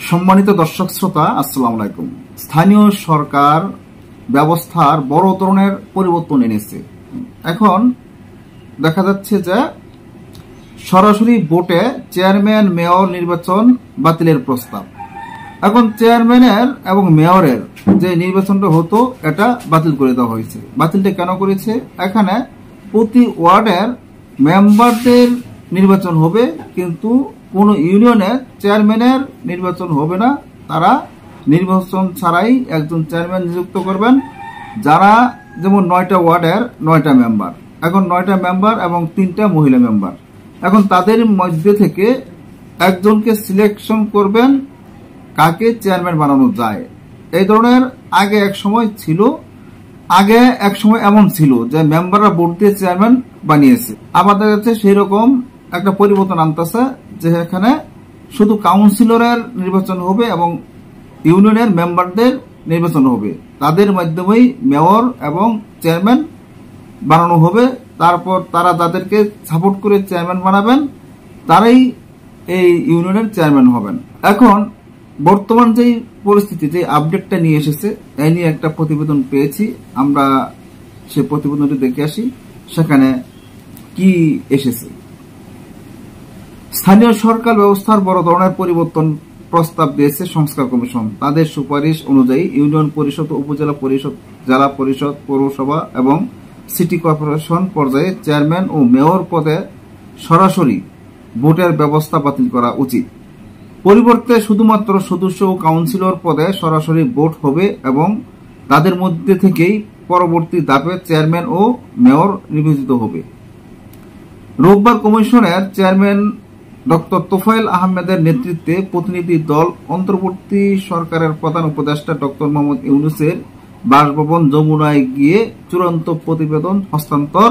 সম্মানিত দর্শক শ্রোতা, আসসালামু আলাইকুম। স্থানীয় সরকার ব্যবস্থার বড় ধরনের পরিবর্তন এনেছে। এখন দেখা যাচ্ছে যে সরাসরি ভোটে চেয়ারম্যান মেয়র নির্বাচন বাতিলের প্রস্তাব। এখন চেয়ারম্যানের এবং মেয়রের যে নির্বাচনটা হতো এটা বাতিল করে দেওয়া হয়েছে। বাতিলটা কেন করেছে? এখানে প্রতি ওয়ার্ডের মেম্বারদের নির্বাচন হবে, কিন্তু কোন ইউনিয়নের চেয়ারম্যানের নির্বাচন হবে না। তারা নির্বাচন ছাড়াই একজন চেয়ারম্যান নিযুক্ত করবেন, যারা যেমন 9টা ওয়ার্ডের 9টা মেম্বার, এখন 9টা মেম্বার এবং 3টা মহিলা মেম্বার। এখন তাদের মধ্যে থেকে একজনকে সিলেকশন করবেন কাকে চেয়ারম্যান বানানো যায়। এই ধরনের আগে এক সময় এমন ছিল যে মেম্বাররা ভোট দিয়ে চেয়ারম্যান বানিয়েছে। আমাদের কাছে সেই রকম একটা পরিবর্তন আনতেছে, যে এখানে শুধু কাউন্সিলরের নির্বাচন হবে এবং ইউনিয়নের মেম্বারদের নির্বাচন হবে। তাদের মাধ্যমেই মেয়র এবং চেয়ারম্যান বানানো হবে। তারপর তারা যাদেরকে সাপোর্ট করে চেয়ারম্যান বানাবেন তারাই এই ইউনিয়নের চেয়ারম্যান হবেন। এখন বর্তমান যে পরিস্থিতি, যে আপডেটটা নিয়ে এসেছে, এই নিয়ে একটা প্রতিবেদন পেয়েছি। আমরা সে প্রতিবেদনটি দেখে আসি সেখানে কি এসেছে। স্থানীয় সরকার ব্যবস্থার বড় ধরনের পরিবর্তন প্রস্তাব দিয়েছে সংস্কার কমিশন। তাদের সুপারিশ অনুযায়ী ইউনিয়ন পরিষদ, উপজেলা পরিষদ, জেলা পরিষদ, পৌরসভা এবং সিটি কর্পোরেশন পর্যায়ে চেয়ারম্যান ও মেয়র পদে সরাসরি ভোটের ব্যবস্থা বাতিল করা উচিত। পরিবর্তে শুধুমাত্র সদস্য ও কাউন্সিলর পদে সরাসরি ভোট হবে এবং তাদের মধ্যে থেকেই পরবর্তী ধাপে চেয়ারম্যান ও মেয়র নির্বাচিত হবে। রোববার কমিশনের চেয়ারম্যান ডক্টর তোফায়েল আহমেদের নেতৃত্বে প্রতিনিধি দল অন্তর্বর্তী সরকারের প্রধান উপদেষ্টা ডক্টর মোহাম্মদ ইউনূসের বাসভবন যমুনায় গিয়ে চূড়ান্ত প্রতিবেদন হস্তান্তর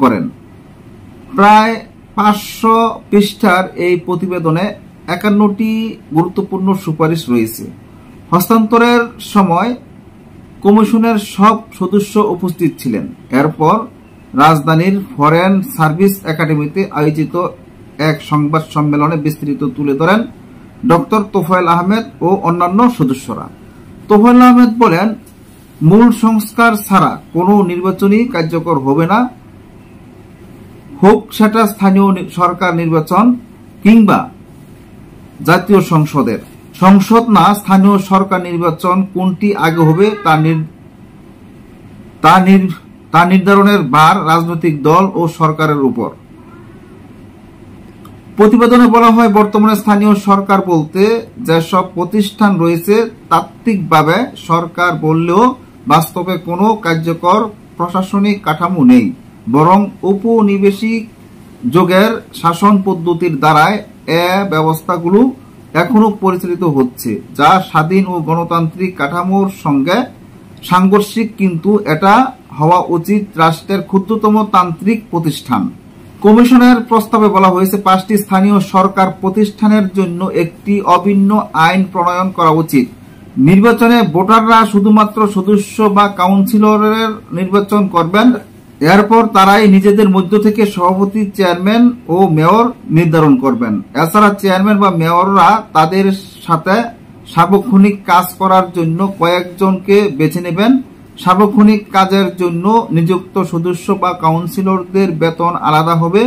করেন। প্রায় 500 পৃষ্ঠার এই প্রতিবেদনে 51টি গুরুত্বপূর্ণ সুপারিশ রয়েছে। হস্তান্তরের সময় কমিশনের সব সদস্য উপস্থিত ছিলেন। এরপর রাজধানীর ফরেন সার্ভিস একাডেমিতে আয়োজিত এক সংবাদ সম্মেলনে বিস্তারিত তুলে ধরেন ডক্টর তোফায়েল আহমেদ ও অন্যান্য সদস্যরা। তোফায়েল আহমেদ বলেন, মূল সংস্কার ছাড়া কোনো নির্বাচনই কার্যকর হবে না, হোক সেটা স্থানীয় সরকার নির্বাচন কিংবা জাতীয় সংসদের। সংসদ না স্থানীয় সরকার নির্বাচন কোনটি আগে হবে তা নির্ধারণের ভার রাজনৈতিক দল ও সরকারের উপর। প্রতিবেদনে বলা হয়, বর্তমানে স্থানীয় সরকার বলতে যেসব প্রতিষ্ঠান রয়েছে তাত্ত্বিকভাবে সরকার বললেও বাস্তবে কোনো কার্যকর প্রশাসনিক কাঠামো নেই, বরং উপনিবেশিক যুগের শাসন পদ্ধতির দ্বারায় এ ব্যবস্থাগুলো এখনো পরিচালিত হচ্ছে, যা স্বাধীন ও গণতান্ত্রিক কাঠামোর সঙ্গে সাংঘর্ষিক, কিন্তু এটা হওয়া উচিত রাষ্ট্রের ক্ষুদ্রতম তান্ত্রিক প্রতিষ্ঠান। কমিশনের প্রস্তাবে বলা হয়েছে, 5টি স্থানীয় সরকার প্রতিষ্ঠানের জন্য একটি অভিন্ন আইন প্রণয়ন করা উচিত। নির্বাচনে ভোটাররা শুধুমাত্র সদস্য বা কাউন্সিলরের নির্বাচন করবেন। এরপর তারাই নিজেদের মধ্য থেকে সভাপতি, চেয়ারম্যান ও মেয়র নির্ধারণ করবেন। এছাড়া চেয়ারম্যান বা মেয়ররা তাদের সাথে সার্বক্ষণিক কাজ করার জন্য কয়েকজনকে বেছে নেবেন। সার্বক্ষণিক কাজের জন্য নিযুক্ত সদস্য বা কাউন্সিলরদের বেতন আলাদা হবে,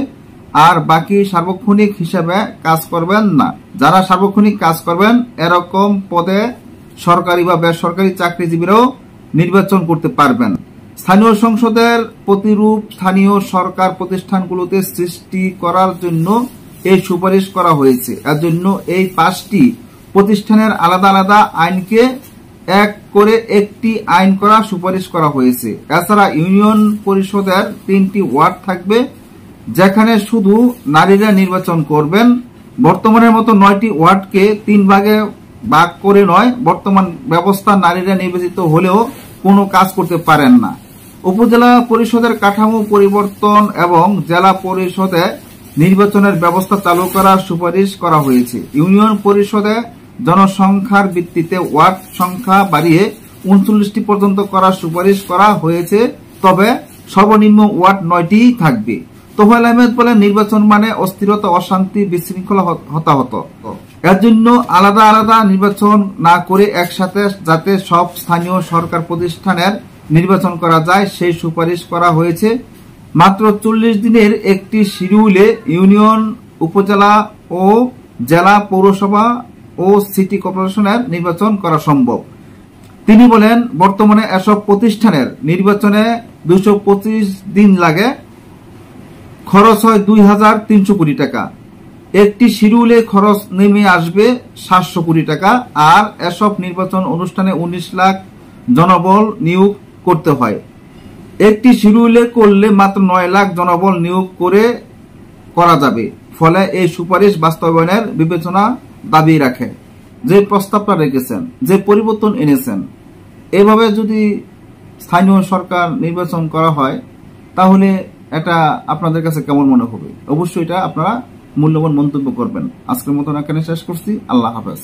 আর বাকি সার্বক্ষণিক হিসেবে কাজ করবেন না। যারা সার্বক্ষণিক কাজ করবেন এরকম পদে সরকারি বা বেসরকারি চাকরিজীবীরাও নির্বাচন করতে পারবেন। স্থানীয় সংসদের প্রতিরূপ স্থানীয় সরকার প্রতিষ্ঠানগুলোতে সৃষ্টি করার জন্য এই সুপারিশ করা হয়েছে। এর জন্য এই 5টি প্রতিষ্ঠানের আলাদা আলাদা আইনকে এক করে একটি আইন করা সুপারিশ করা হয়েছে। এছাড়া ইউনিয়ন পরিষদের 3টি ওয়ার্ড থাকবে, যেখানে শুধু নারীরা নির্বাচন করবেন। বর্তমানের মতো 9টি ওয়ার্ডকে 3 ভাগে ভাগ করে নয়, বর্তমান ব্যবস্থা নারীরা নির্বাচিত হলেও কোনো কাজ করতে পারেন না। উপজেলা পরিষদের কাঠামো পরিবর্তন এবং জেলা পরিষদে নির্বাচনের ব্যবস্থা চালু করার সুপারিশ করা হয়েছে। ইউনিয়ন পরিষদে জনসংখ্যার ভিত্তিতে ওয়ার্ড সংখ্যা বাড়িয়ে 39টি পর্যন্ত করার সুপারিশ করা হয়েছে, তবে সর্বনিম্ন ওয়ার্ড 9টি থাকবে। তোফায়েল আহমেদ বলেন, নির্বাচন মানে অস্থিরতা, অশান্তি, বিশৃঙ্খলা, হতাহত। এর জন্য আলাদা আলাদা নির্বাচন না করে একসাথে যাতে সব স্থানীয় সরকার প্রতিষ্ঠানের নির্বাচন করা যায় সেই সুপারিশ করা হয়েছে। মাত্র 40 দিনের একটি শিডিউলে ইউনিয়ন, উপজেলা ও জেলা, পৌরসভা ও সিটি কর্পোরেশনের নির্বাচন করা সম্ভব। তিনি বলেন, বর্তমানে এসব প্রতিষ্ঠানের নির্বাচনে 225 দিন লাগে, খরচ হয় 2300 কোটি টাকা। একটি শিডিউলে খরচ নেমে আসবে 700 কোটি টাকা। আর এসব নির্বাচন অনুষ্ঠানে 19 লাখ জনবল নিয়োগ করতে হয়। একটি শিডিউলে করলে মাত্র 9 লাখ জনবল নিয়োগ করা যাবে। ফলে এই সুপারিশ বাস্তবায়নের বিবেচনা দাবি রাখে। যে প্রস্তাবটা রেখেছেন, যে পরিবর্তন এনেছেন, এভাবে যদি স্থানীয় সরকার নির্বাচন করা হয় তাহলে এটা আপনাদের কাছে কেমন মনে হবে? অবশ্যই এটা আপনারা মূল্যবান মন্তব্য করবেন। আজকের মতন এখানে শেষ করছি। আল্লাহ হাফেজ।